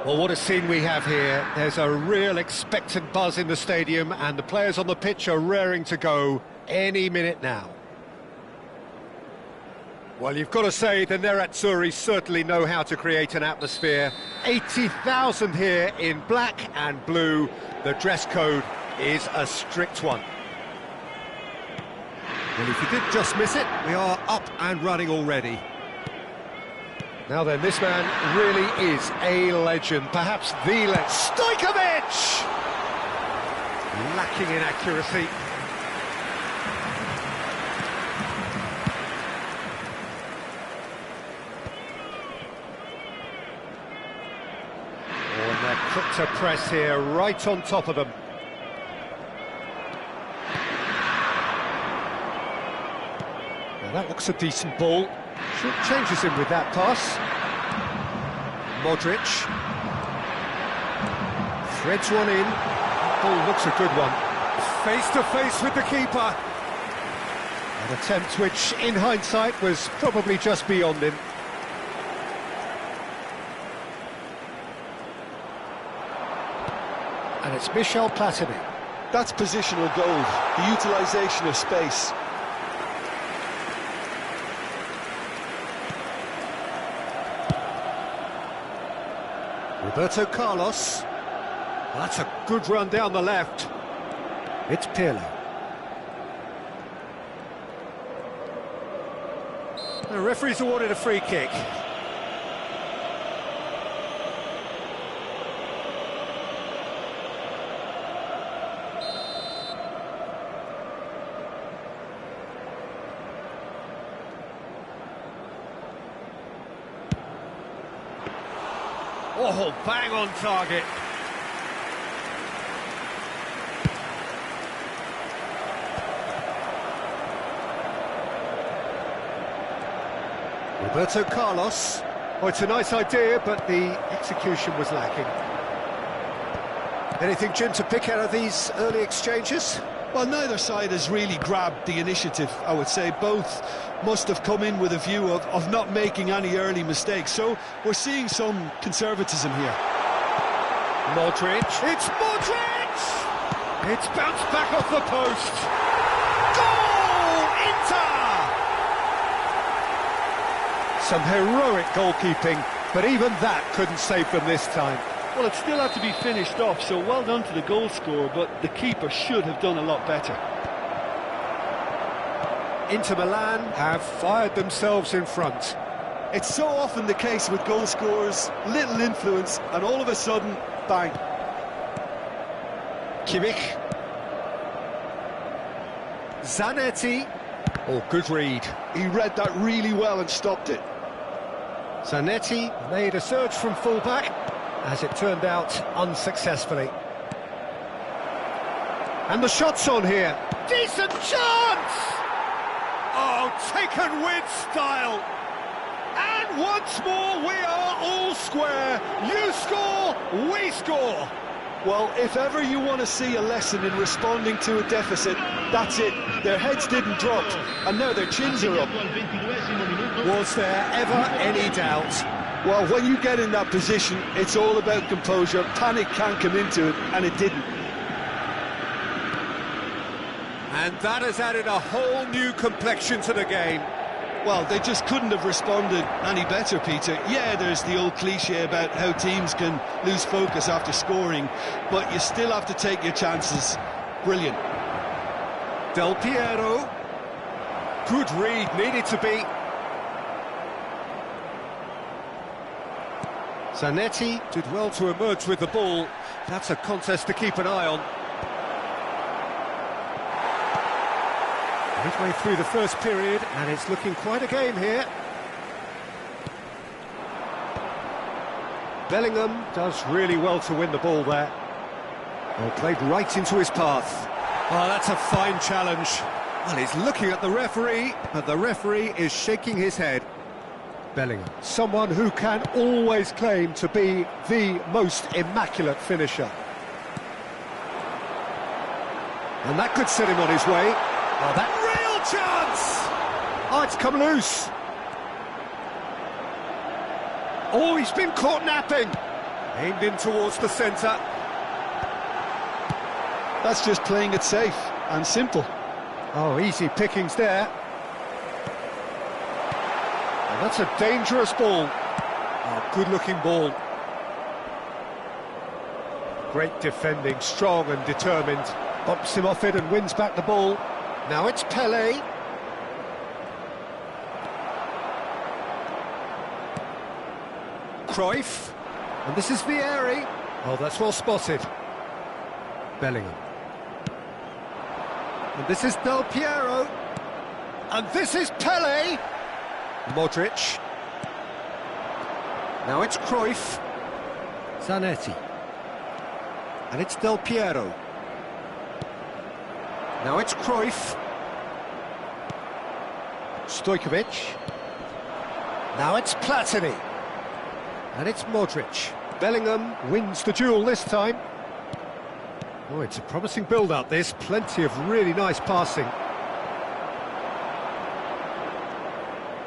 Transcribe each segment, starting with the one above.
Well, what a scene we have here. There's a real expectant buzz in the stadium, and the players on the pitch are raring to go any minute now. Well, you've got to say the Nerazzurri certainly know how to create an atmosphere. 80,000 here in black and blue. The dress code is a strict one. Well, if you did just miss it, we are up and running already. Now then, this man really is a legend, perhaps the legend. Stojkovic! Lacking in accuracy. Oh, and they're quick to press here, right on top of them. Now that looks a decent ball. Changes him with that pass. Modric. Threads one in. Ball looks a good one. Face to face with the keeper. An attempt which, in hindsight, was probably just beyond him. And it's Michel Platini. That's positional goal, the utilisation of space. Roberto Carlos. Well, that's a good run down the left. It's Pirlo. The referee's awarded a free kick. Oh, bang on target. Roberto Carlos. Oh, it's a nice idea, but the execution was lacking. Anything, Jim, to pick out of these early exchanges? Well, neither side has really grabbed the initiative, I would say. Both must have come in with a view of not making any early mistakes. So we're seeing some conservatism here. Modric. It's Modric! It's bounced back off the post. Goal! Inter! Some heroic goalkeeping, but even that couldn't save them this time. Well, it still had to be finished off, so well done to the goal scorer, but the keeper should have done a lot better. Inter Milan have fired themselves in front. It's so often the case with goal scorers, little influence, and all of a sudden, bang. Kimmich. Zanetti. Oh, good read. He read that really well and stopped it. Zanetti made a surge from fullback, as it turned out unsuccessfully. And the shot's on here. Decent chance! Oh, taken with style. And once more we are all square. You score, we score. Well, if ever you want to see a lesson in responding to a deficit, that's it. Their heads didn't drop, and now their chins are up. Was there ever any doubt? Well, when you get in that position, it's all about composure. Panic can't come into it, and it didn't. And that has added a whole new complexion to the game. Well, they just couldn't have responded any better, Peter. Yeah, there's the old cliche about how teams can lose focus after scoring, but you still have to take your chances. Brilliant. Del Piero. Good read, needed to be. Zanetti did well to emerge with the ball. That's a contest to keep an eye on. Midway through the first period, and it's looking quite a game here. Bellingham does really well to win the ball there. Well, played right into his path. Oh, that's a fine challenge. Well, he's looking at the referee, but the referee is shaking his head. Bellingham, someone who can always claim to be the most immaculate finisher. And that could set him on his way. Oh, that real chance! Oh, it's come loose. Oh, he's been caught napping. Aimed in towards the centre. That's just playing it safe and simple. Oh, easy pickings there. And that's a dangerous ball. Oh, good-looking ball. Great defending, strong and determined. Bumps him off it and wins back the ball. Now it's Pelé. Cruyff. And this is Vieri. Oh, that's well spotted. Bellingham. And this is Del Piero. And this is Pelé. Modric. Now it's Cruyff. Zanetti. And it's Del Piero. Now it's Cruyff. Stojkovic. Now it's Platini. And it's Modric. Bellingham wins the duel this time. Oh, it's a promising build-up, this. Plenty of really nice passing.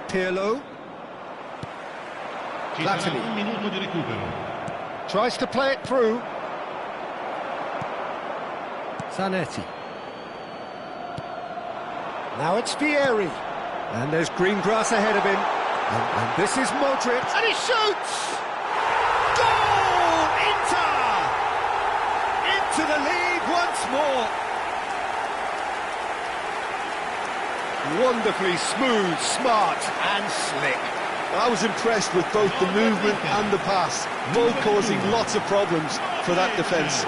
Pirlo. Platini. Tries to play it through. Zanetti. Now it's Vieri. And there's green grass ahead of him. And this is Modric. And he shoots! Goal! Inter! Into the lead once more. Wonderfully smooth, smart and slick. I was impressed with both the movement and the pass, both causing lots of problems for that defence.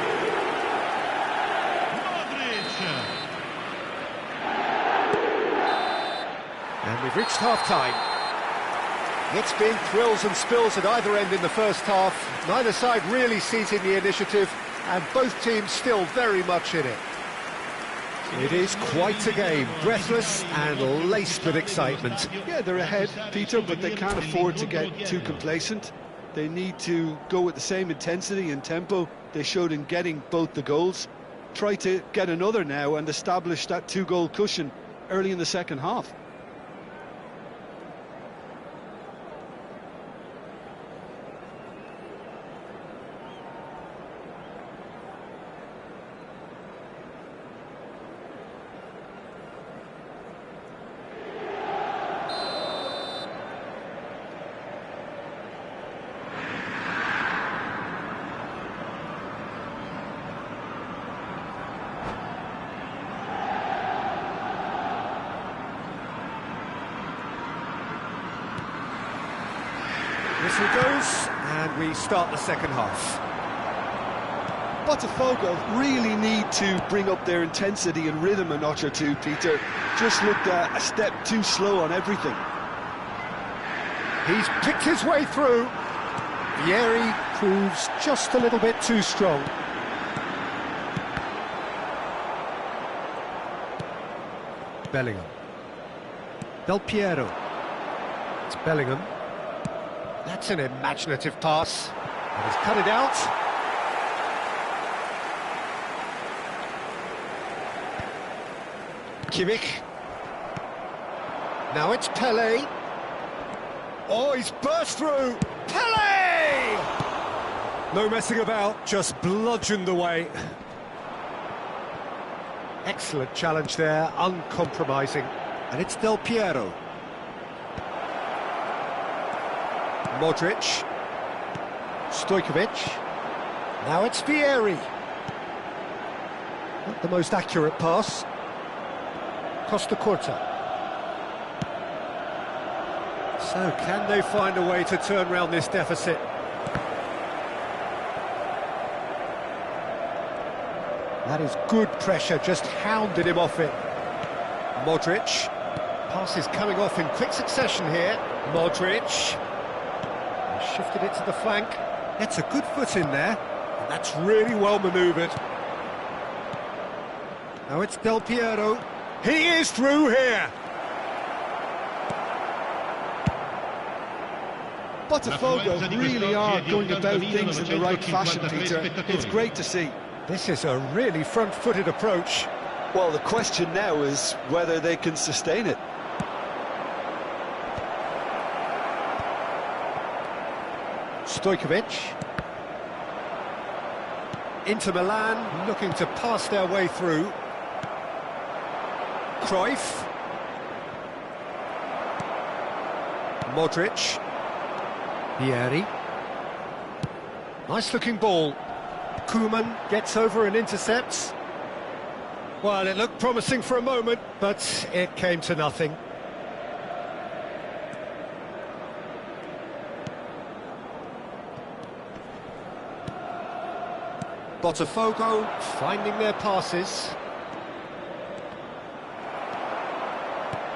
And we've reached half-time. It's been thrills and spills at either end in the first half. Neither side really seizing the initiative, and both teams still very much in it. It is quite a game, breathless and laced with excitement. Yeah, they're ahead, Peter, but they can't afford to get too complacent. They need to go with the same intensity and tempo they showed in getting both the goals. Try to get another now and establish that two-goal cushion early in the second half. Whistle goes, and we start the second half. BOTAFOGO really need to bring up their intensity and rhythm a notch or two, Peter. Just looked a step too slow on everything. He's picked his way through. Vieri proves just a little bit too strong. Bellingham. Del Piero. It's Bellingham. That's an imaginative pass. And he's cut it out. Kimmich. Now it's Pelé. Oh, he's burst through. Pelé! No messing about, just bludgeoned away. Excellent challenge there, uncompromising. And it's Del Piero. Modric. Stojkovic. Now it's Vieri. Not the most accurate pass. Costa Curta. So can they find a way to turn around this deficit? That is good pressure, just hounded him off it. Modric. Pass is coming off in quick succession here. Modric. Shifted it to the flank. Gets a good foot in there. And that's really well manoeuvred. Now it's Del Piero. He is through here. BOTAFOGO really are going about things in the right fashion, Peter. It's great to see. This is a really front-footed approach. Well, the question now is whether they can sustain it. Stojkovic. Inter Milan looking to pass their way through. Cruyff. Modric. Vieri. Nice looking ball. Koeman gets over and intercepts. Well, it looked promising for a moment, but it came to nothing. BOTAFOGO finding their passes.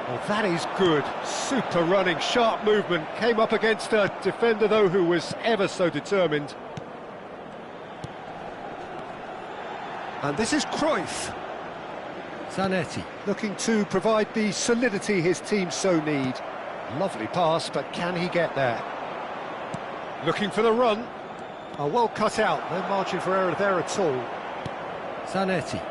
Well, that is good. Super running, sharp movement. Came up against a defender, though, who was ever so determined. And this is Cruyff. Zanetti looking to provide the solidity his team so need. Lovely pass, but can he get there? Looking for the run. Oh, well cut out, no margin for error there at all. Zanetti.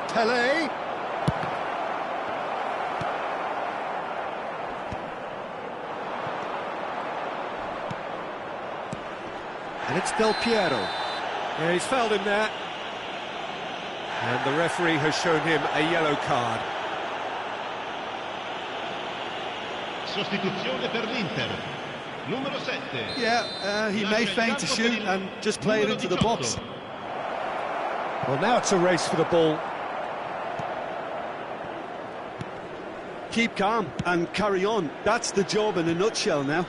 Pele. And it's Del Piero. Yeah, he's fouled him there. And the referee has shown him a yellow card. Sostituzione per l'Inter. Numero 7. Yeah, he may feign to shoot and just play it into the box. Well, now it's a race for the ball. Keep calm and carry on. That's the job in a nutshell now.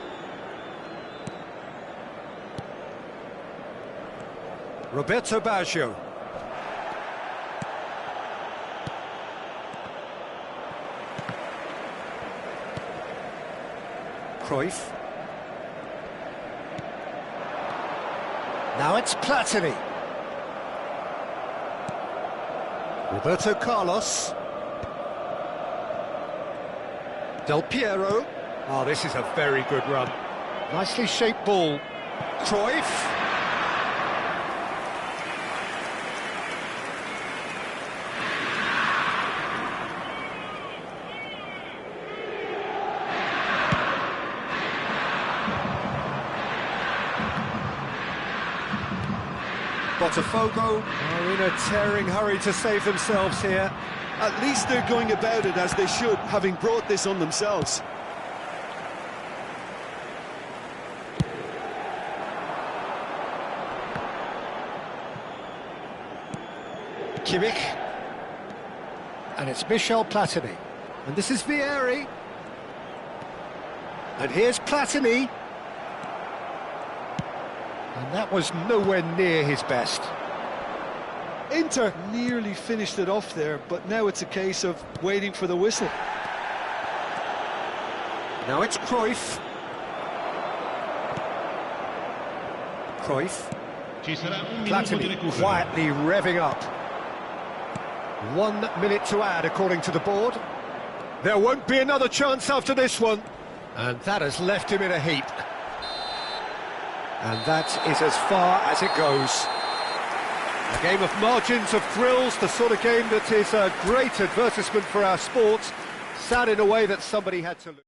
Roberto Baggio. Cruyff. Now it's Platini. Roberto Carlos. Del Piero. Oh, this is a very good run. Nicely shaped ball. Cruyff. BOTAFOGO are in a tearing hurry to save themselves here. At least they're going about it as they should, having brought this on themselves. Kimmich. And it's Michel Platini. And this is Vieri. And here's Platini. And that was nowhere near his best. Inter nearly finished it off there, but now it's a case of waiting for the whistle. Now it's Cruyff. Cruyff. Platini quietly revving up. 1 minute to add, according to the board. There won't be another chance after this one. And that has left him in a heap. And that is as far as it goes. A game of margins, of thrills, the sort of game that is a great advertisement for our sport. Sad in a way that somebody had to lose.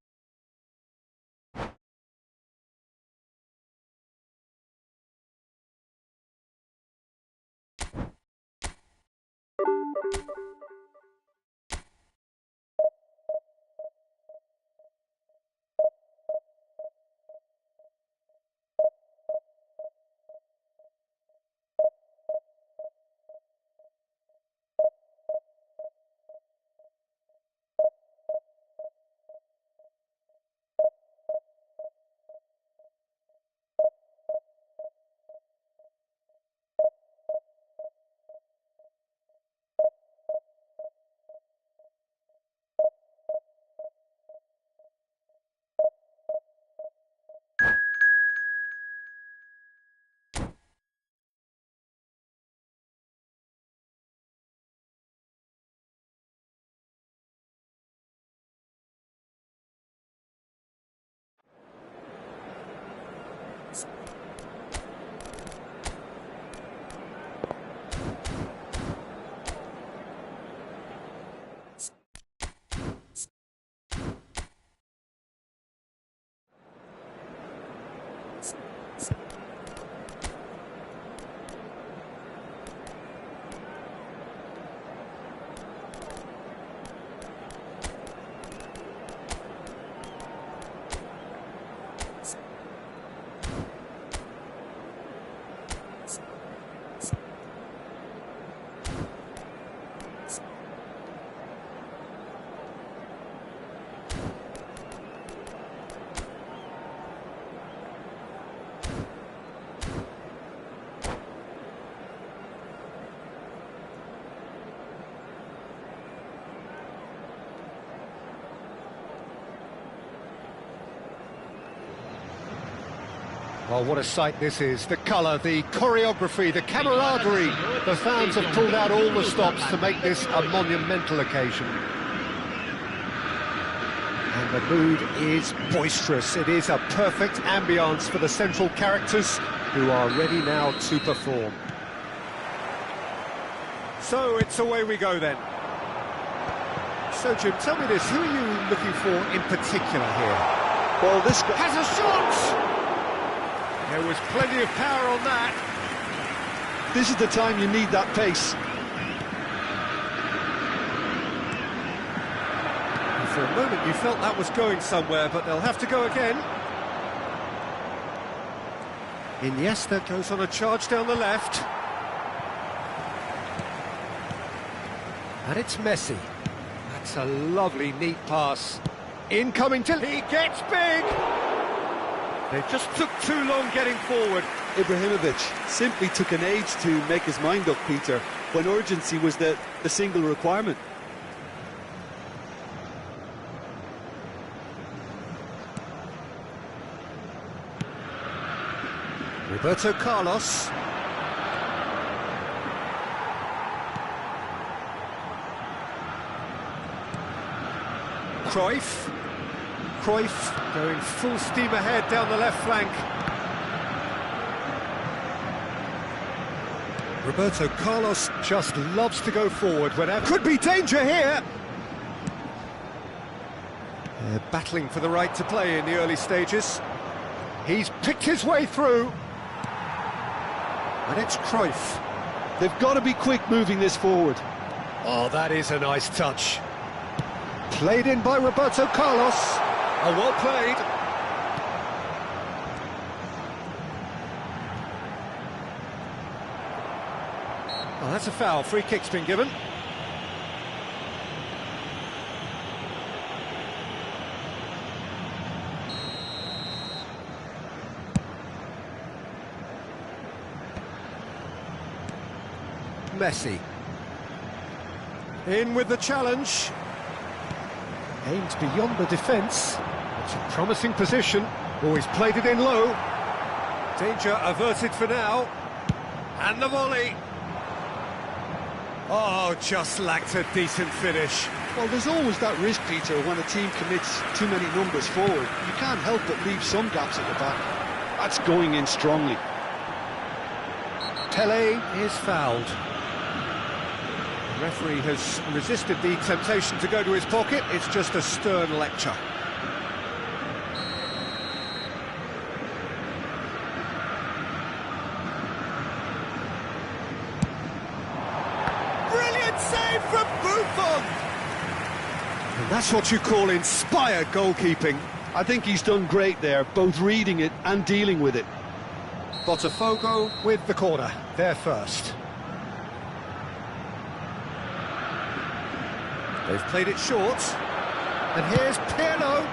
Oh, what a sight this is. The colour, the choreography, the camaraderie. The fans have pulled out all the stops to make this a monumental occasion. And the mood is boisterous. It is a perfect ambience for the central characters who are ready now to perform. So it's away we go then. So Jim, tell me this, who are you looking for in particular here? Well, this guy Has a shot! There was plenty of power on that. this is the time you need that pace. And for a moment you felt that was going somewhere, but they'll have to go again. Iniesta goes on a charge down the left. And it's Messi. That's a lovely, neat pass. Incoming till he gets big! They just took too long getting forward. Ibrahimovic simply took an age to make his mind up, Peter, when urgency was the single requirement. Roberto Carlos. Cruyff going full steam ahead down the left flank. Roberto Carlos just loves to go forward whenever... Could be danger here! They're battling for the right to play in the early stages. He's picked his way through. And it's Cruyff. They've got to be quick moving this forward. Oh, that is a nice touch. Played in by Roberto Carlos. Oh, well played. Oh, that's a foul. Free kick's been given. Messi. In with the challenge. Aimed beyond the defence. It's a promising position. Always played it in low. Danger averted for now. And the volley. Oh, just lacked a decent finish. Well, there's always that risk, Peter, when a team commits too many numbers forward. You can't help but leave some gaps at the back. That's going in strongly. Pele is fouled. The referee has resisted the temptation to go to his pocket. It's just a stern lecture. Brilliant save from Buffon! And that's what you call inspired goalkeeping. I think he's done great there, both reading it and dealing with it. BOTAFOGO with the corner, they're first. They've played it short, and here's Pirlo.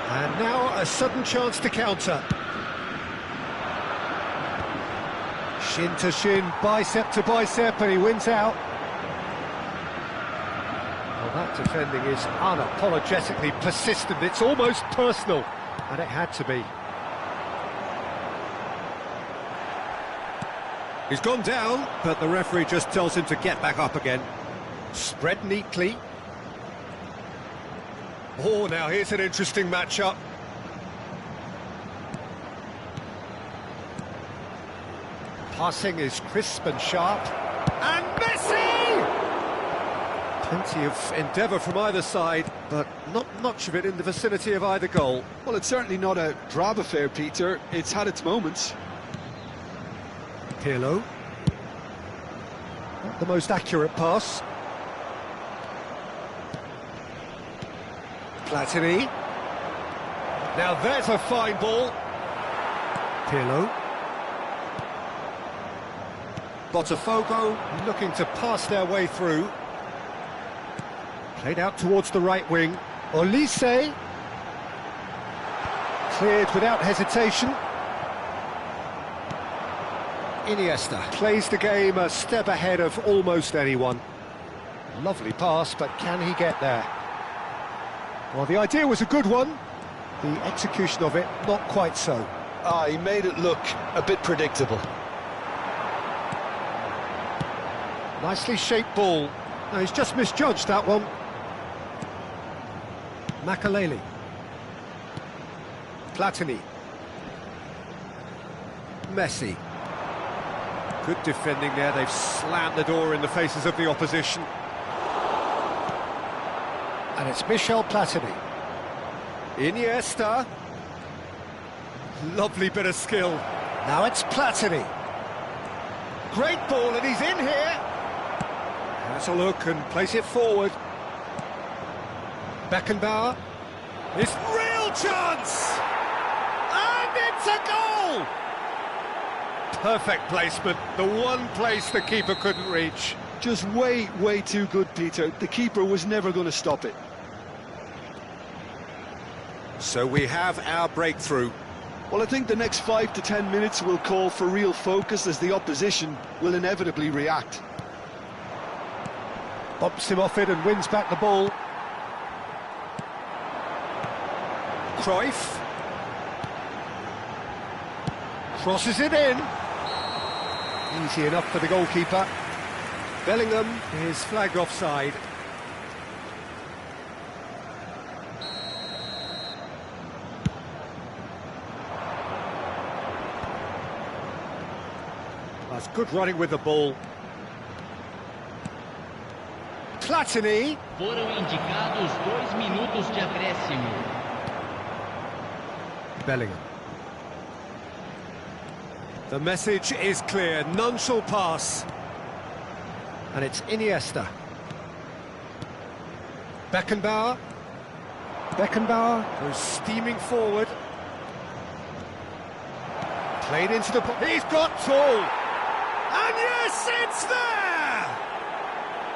And now a sudden chance to counter. Shin to shin, bicep to bicep, and he wins out. Well, that defending is unapologetically persistent. It's almost personal, and it had to be. He's gone down, but the referee just tells him to get back up again. Spread neatly. Oh, now here's an interesting matchup. Passing is crisp and sharp. And Messi! Plenty of endeavour from either side, but not much of it in the vicinity of either goal. Well, it's certainly not a drab affair, Peter. It's had its moments. Pirlo. Not the most accurate pass. Platini. Now there's a fine ball. Pirlo. BOTAFOGO looking to pass their way through. Played out towards the right wing. Olise. Cleared without hesitation. Iniesta plays the game a step ahead of almost anyone. Lovely pass, but can he get there? Well, the idea was a good one. The execution of it, not quite so. He made it look a bit predictable. Nicely shaped ball. No, he's just misjudged that one. Makaleli. Platini. Messi. Good defending there, they've slammed the door in the faces of the opposition. And it's Michel Platini. Iniesta. Lovely bit of skill. Now it's Platini. Great ball, and he's in here. Has a look and place it forward. Beckenbauer. It's real chance! And it's a goal! Perfect placement, the one place the keeper couldn't reach. Just way too good, Peter. The keeper was never going to stop it. So we have our breakthrough. Well, I think the next 5 to 10 minutes will call for real focus, as the opposition will inevitably react. Bumps him off it and wins back the ball. Cruyff. Crosses it in. Easy enough for the goalkeeper. Bellingham is flagged offside. That's good running with the ball. Platini. Foram indicados 2 minutos de acréscimo. Bellingham. The message is clear, none shall pass. And it's Iniesta. Beckenbauer. Beckenbauer goes steaming forward. Played into the... He's got tall! And yes, it's there!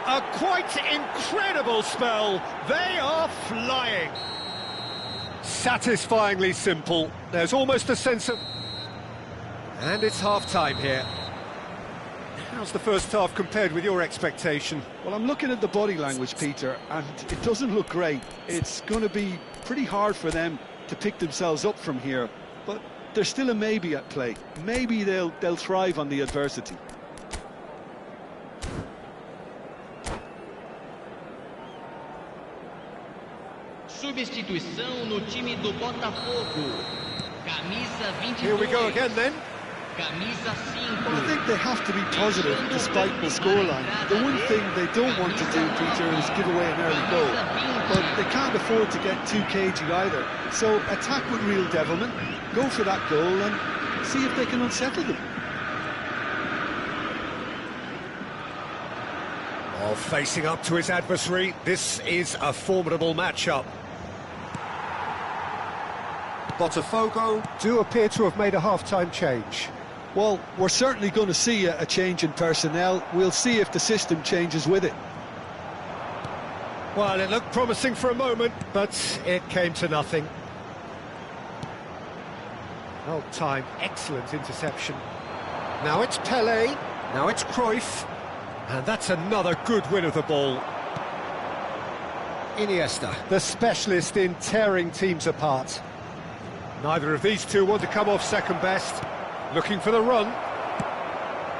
A quite incredible spell. They are flying. Satisfyingly simple. There's almost a sense of... And it's half-time here. How's the first half compared with your expectation? Well, I'm looking at the body language, Peter, and it doesn't look great. It's going to be pretty hard for them to pick themselves up from here, but there's still a maybe at play. Maybe they'll thrive on the adversity. Substituição no time do Botafogo. Camisa 22. Here we go again then. Camisa 5. I think they have to be positive despite the scoreline. The one thing they don't want to do, Peter, is give away an early goal. But they can't afford to get too cagey either. So attack with real devilment, go for that goal and see if they can unsettle them. Oh, facing up to his adversary, this is a formidable matchup. Botafogo do appear to have made a half-time change. Well, we're certainly going to see a change in personnel. We'll see if the system changes with it. Well, it looked promising for a moment, but it came to nothing. Well timed, excellent interception. Now it's Pelé, now it's Cruyff, and that's another good win of the ball. Iniesta, the specialist in tearing teams apart. Neither of these two want to come off second best. Looking for the run.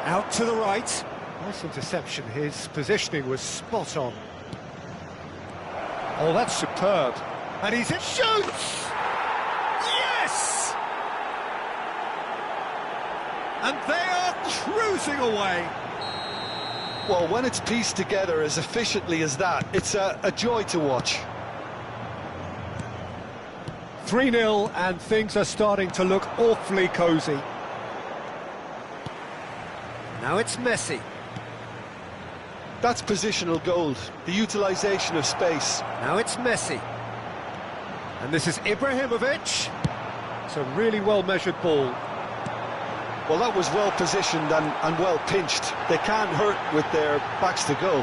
Out to the right. Nice interception. His positioning was spot on. Oh, that's superb. And he's it. Shoots! Yes! And they are cruising away. Well, when it's pieced together as efficiently as that, it's a joy to watch. 3-0, and things are starting to look awfully cosy. Now it's Messi. That's positional gold, the utilisation of space. Now it's Messi. And this is Ibrahimovic. It's a really well-measured ball. Well, that was well-positioned and well-pinched. They can't hurt with their backs to goal.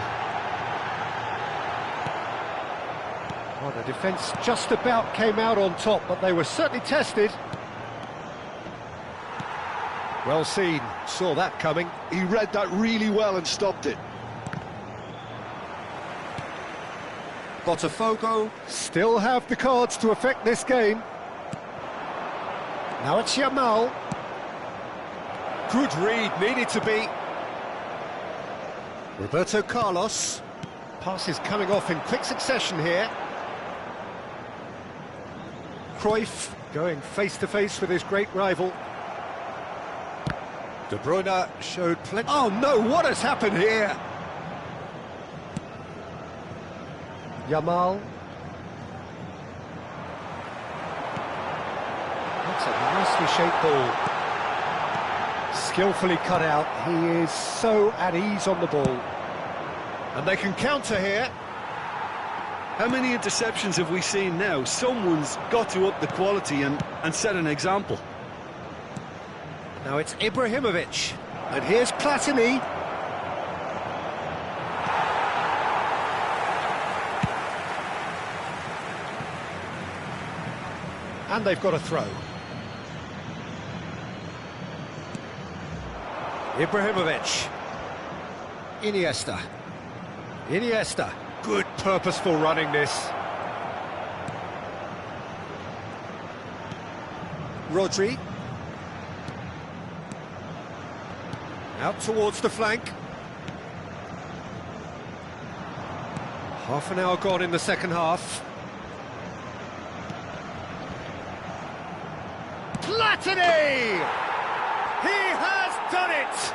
Well, the defence just about came out on top, but they were certainly tested. Well seen, saw that coming. He read that really well and stopped it. BOTAFOGO still have the cards to affect this game. Now it's Yamal. Good read, needed to be. Roberto Carlos. Passes coming off in quick succession here. Cruyff going face-to-face with his great rival. De Bruyne showed plenty... Oh no, what has happened here? Yamal. That's a nicely shaped ball. Skillfully cut out. He is so at ease on the ball. And they can counter here. How many interceptions have we seen now? Someone's got to up the quality and set an example. Now it's Ibrahimovic. And here's Platini. And they've got a throw. Ibrahimovic. Iniesta. Good purposeful running this. Rodri. Out towards the flank. Half an hour gone in the second half. Platini! He has done it!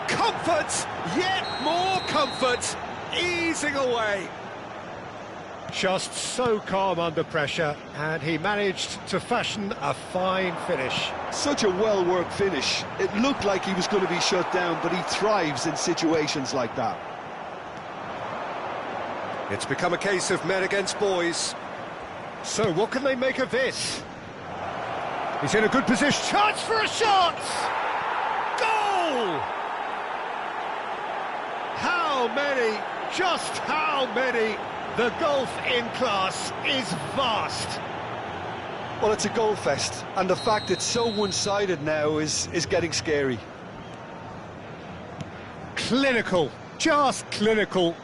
Comfort, yet more comfort, easing away. Just so calm under pressure, and he managed to fashion a fine finish. Such a well-worked finish. It looked like he was going to be shut down, but he thrives in situations like that. It's become a case of men against boys. So what can they make of this? He's in a good position. Chance for a shot! Goal! How many? Just how many? The gulf in class is vast. Well, it's a goal fest, and the fact it's so one-sided now is getting scary. Clinical, just clinical.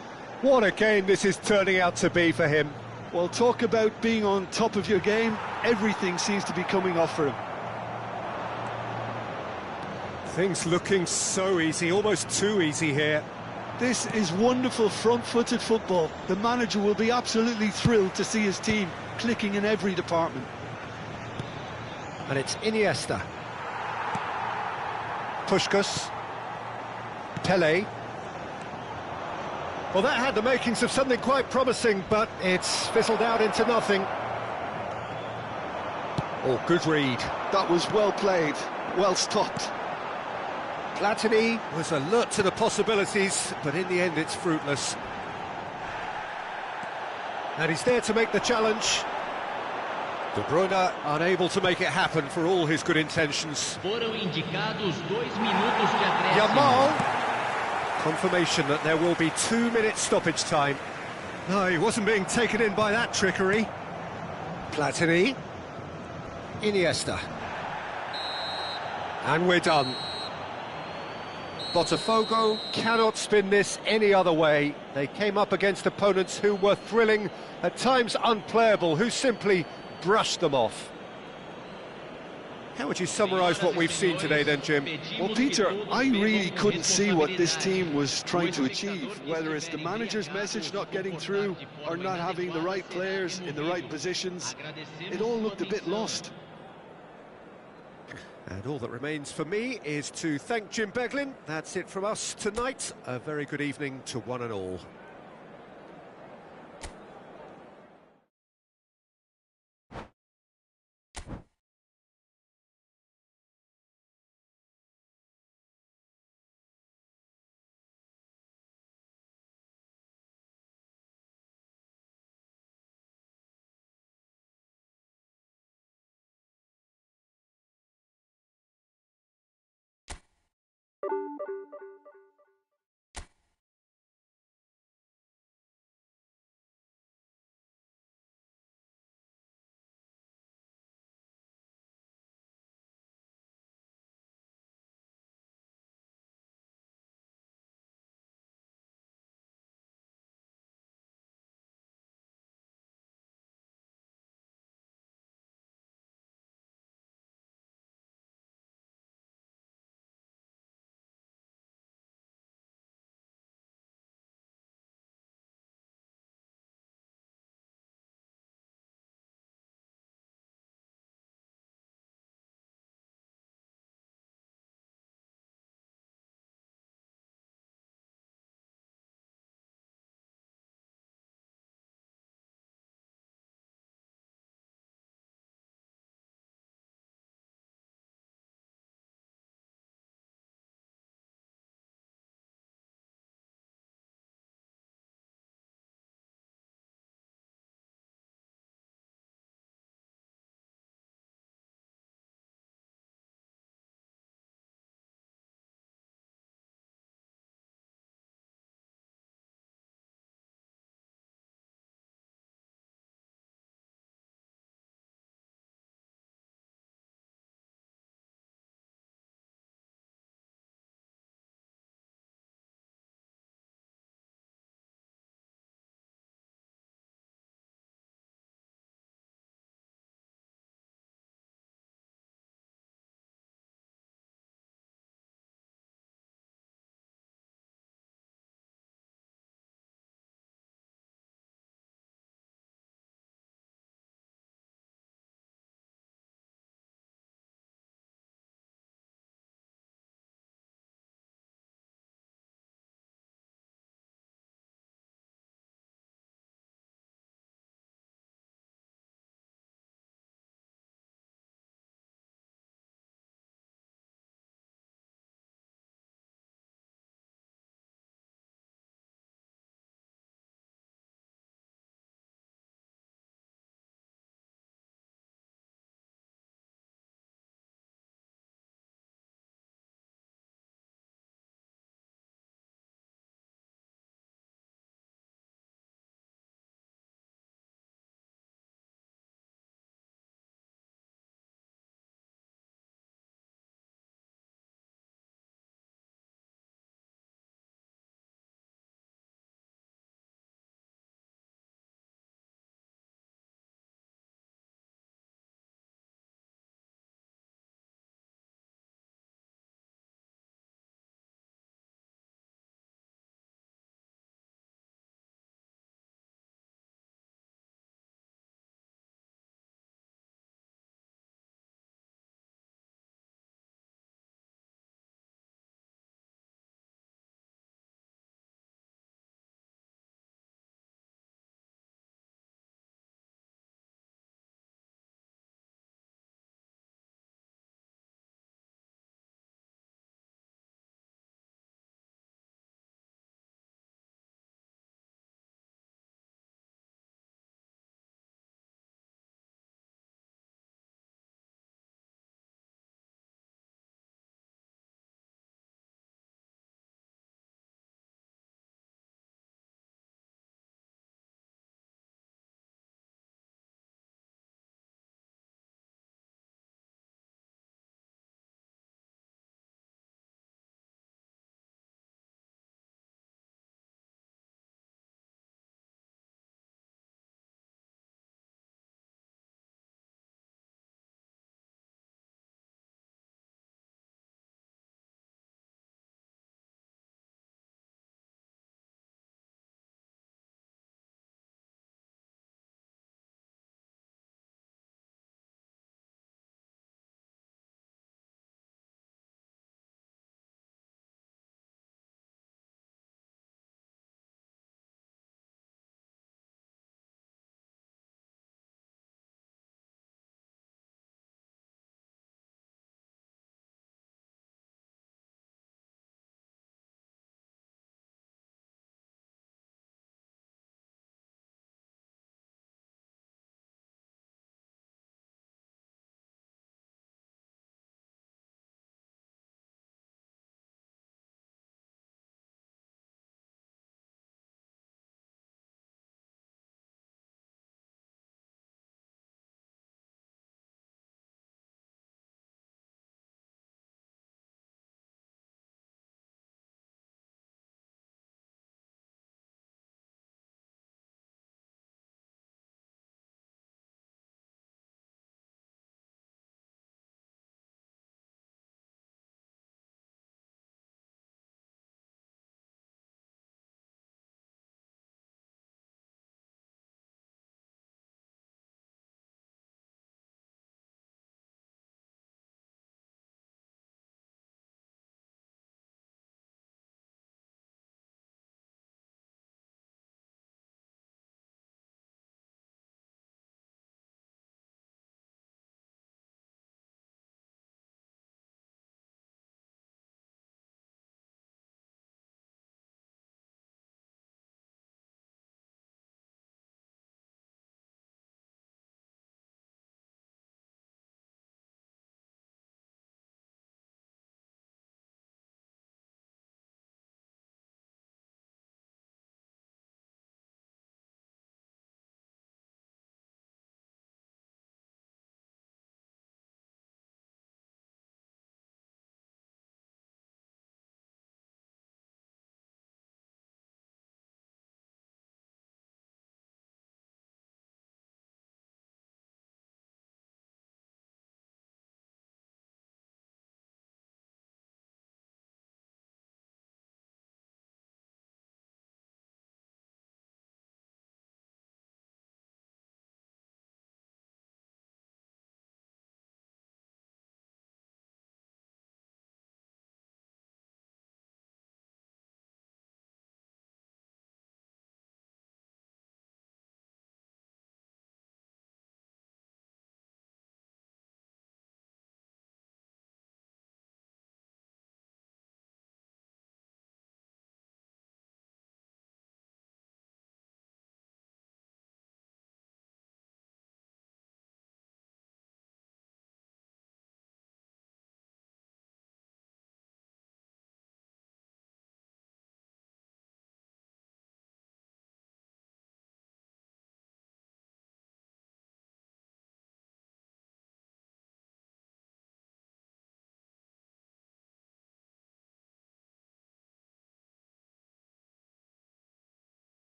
What a game this is turning out to be for him. Well, talk about being on top of your game. Everything seems to be coming off for him. Things looking so easy, almost too easy here. This is wonderful front-footed football. The manager will be absolutely thrilled to see his team clicking in every department. And it's Iniesta. Puskás. Pelé. Well, that had the makings of something quite promising, but it's fizzled out into nothing. Oh, good read. That was well played, well stopped. Platini was alert to the possibilities, but in the end it's fruitless. And he's there to make the challenge. De Bruyne unable to make it happen for all his good intentions. Foram indicados 2 minutos de acréscimo. Yamal. Confirmation that there will be 2 minutes stoppage time. No, he wasn't being taken in by that trickery. Platini. Iniesta. And we're done. BOTAFOGO cannot spin this any other way. They came up against opponents who were thrilling, at times unplayable, who simply brushed them off. How would you summarise what we've seen today then, Jim? Well, Peter, I really couldn't see what this team was trying to achieve, whether it's the manager's message not getting through or not having the right players in the right positions. It all looked a bit lost. And all that remains for me is to thank Jim Beglin. That's it from us tonight. A very good evening to one and all.